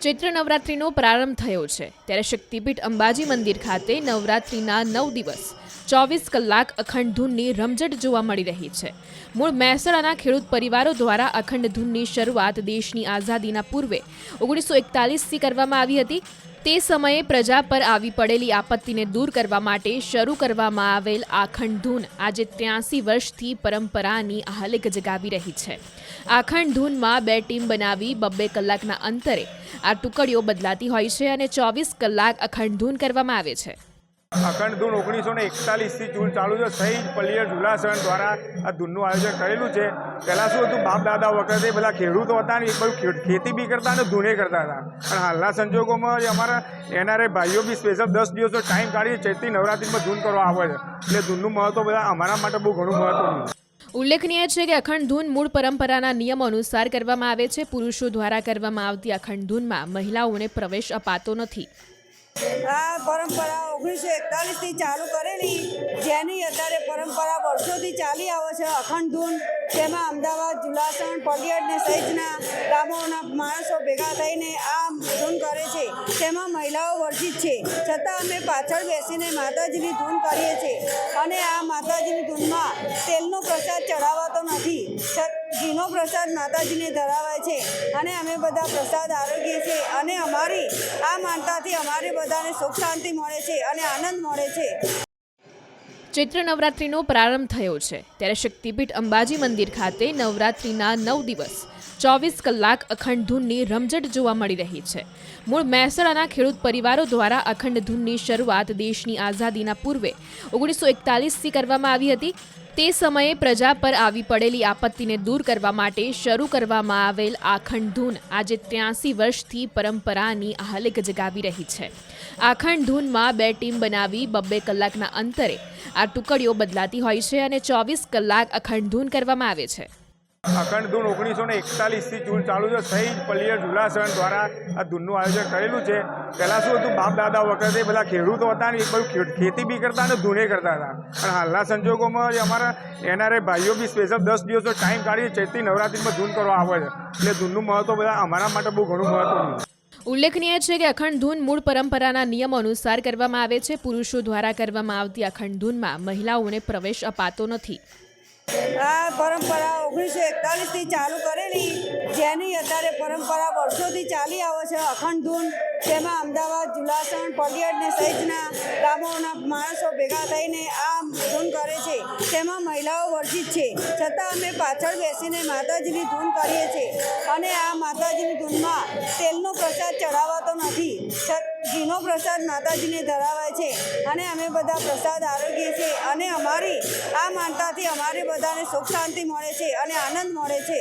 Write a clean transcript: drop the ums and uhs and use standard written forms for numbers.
ચૈત્ર નવરાત્રિનો પ્રારંભ થયો છે ત્યારે શક્તિપીઠ અંબાજી મંદિર ખાતે નવરાત્રિના 9 દિવસ 24 કલાક અખંડ ધૂનની રમઝટ જોવા મળી રહી છે। મૂળ મહેસાણાના ખેડૂત પરિવારો દ્વારા અખંડ ધૂનની શરૂઆત દેશની આઝાદીના પૂર્વે 1941થી કરવામાં આવી હતી। તે સમયે પ્રજા પર આવી પડેલી આપત્તિને દૂર કરવા માટે શરૂ કરવામાં આવેલ અખંડ ધૂન આજે 83 વર્ષથી પરંપરાની આહલેખ જગાવી રહી છે। અખંડ ધૂનમાં 2 ટીમ બનાવી 2 કલાકના અંતરે આ ટુકડીઓ બદલાતી હોય છે અને 24 કલાક અખંડ ધૂન કરવામાં આવે છે। અખંડ ધૂન 1941થી ચૂલ ચાલુ છે। શહીદ પલ્લીય ઝુલાસણ દ્વારા આ ધૂનનું આયોજન કરેલું છે। પહેલાં શું હતું, બાપ દાદા વખતે બધા ખેડૂતો હતા ને એ બધું ખેતી બી કરતા અને ધૂને કરતા હતા। અને હાલના સંજોગોમાં અમારા એનઆરઆઈ ભાઈઓ બી સ્પેશિયલ 10 દિવસનો ટાઈમ કાઢી ચૈત્રી નવરાત્રિમાં ધૂન કરવા આવે છે। એટલે ધૂનનું મહત્વ બધા અમારા માટે બહુ ઘણું મહત્વનું છે। ઉલ્લેખનીય છે કે અખંડ ધૂન મૂળ પરંપરાના નિયમો અનુસાર કરવામાં આવે છે। પુરુષો દ્વારા કરવામાં આવતી અખંડ ધૂનમાં મહિલાઓને પ્રવેશ અપાતો નથી। આ પરંપરા 1941થી ચાલુ કરેલી, જેની અત્યારે પરંપરા વર્ષોથી ચાલી આવે છે અખંડ ધૂન। તેમાં અમદાવાદ, ઝુલાસણ, પડિયાદ ને સહિતના ગામોના માણસો ભેગા થઈને આ ધૂન કરે છે। તેમાં મહિલાઓ વર્જિત છે, છતાં અમે પાછળ બેસીને માતાજીની ધૂન કરીએ છીએ। અને આ માતાજીની ધૂનમાં તેલનો પ્રસાદ ચડાવાતો નથી, ઘીનો પ્રસાદ માતાજીને ધરાવાય છે અને અમે બધા પ્રસાદ આરોગીએ છીએ। અને અમારી આ માનતાથી અમારે બધાને સુખ શાંતિ મળે છે અને આનંદ મળે છે। ચૈત્ર નવરાત્રિનો પ્રારંભ થયો છે ત્યારે શક્તિપીઠ અંબાજી મંદિર ખાતે નવરાત્રિના 9 દિવસ 24 કલાક અખંડ ધૂનની રમઝટ જોવા મળી રહી છે। મૂળ મહેસાણાના ખેડૂત પરિવારો દ્વારા અખંડ ધૂનની શરૂઆત દેશની આઝાદીના પૂર્વે 1941થી કરવામાં આવી હતી। તે સમયે પ્રજા પર આવી પડેલી આપત્તિને દૂર કરવા માટે શરૂ કરવામાં આવેલ અખંડ ધૂન આજે 83 વર્ષથી પરંપરાની આહલેખ જગાવી રહી છે। અખંડ ધૂનમાં 2 ટીમ બનાવી 2 કલાકના અંતરે આ ટુકડીઓ બદલાતી હોય છે અને 24 કલાક અખંડ ધૂન કરવામાં આવે છે। અખંડ ધૂન 1941થી ચૂલ ચાલુ છે। શહીદ પલ્લીય ઝુલાસણ દ્વારા આ ધૂનનું આયોજન કરેલું છે। પહેલાં શું હતું, બાપ દાદા વખતે બધા ખેડૂતો હતા ને એ બધું ખેતી બી કરતા અને ધૂને કરતા હતા। અને હાલના સંજોગોમાં અમારા એનઆરઆઈ ભાઈઓ બી સ્પેશિયલ 10 દિવસનો ટાઈમ કાઢી ચૈત્રી નવરાત્રિમાં ધૂન કરવા આવે છે। એટલે ધૂનનું મહત્વ બધા અમારા માટે બહુ ઘણું મહત્વનું છે। ઉલ્લેખનીય છે કે અખંડ ધૂન મૂળ પરંપરાના નિયમો અનુસાર કરવામાં આવે છે। પુરુષો દ્વારા કરવામાં આવતી અખંડ ધૂનમાં મહિલાઓને પ્રવેશ અપાતો નથી। આ પરંપરા 1941થી ચાલુ કરેલી, જેની અત્યારે પરંપરા વર્ષોથી ચાલી આવે છે અખંડ ધૂન। તેમાં અમદાવાદ, ઝુલાસણ, પડિયાદ ને સહિતના ગામોના માણસો ભેગા થઈને આ ધૂન કરે છે। તેમાં મહિલાઓ વર્જિત છે, છતાં અમે પાછળ બેસીને માતાજીની ધૂન કરીએ છીએ। અને આ માતાજીની ધૂનમાં તેલનો પ્રસાદ ચડાવાતો નથી, ઘીનો પ્રસાદ માતાજીને ધરાવાય છે અને અમે બધા પ્રસાદ આરોગીએ છીએ। અને અમારી આ માનતાથી અમારે બધાને સુખ શાંતિ મળે છે અને આનંદ મળે છે।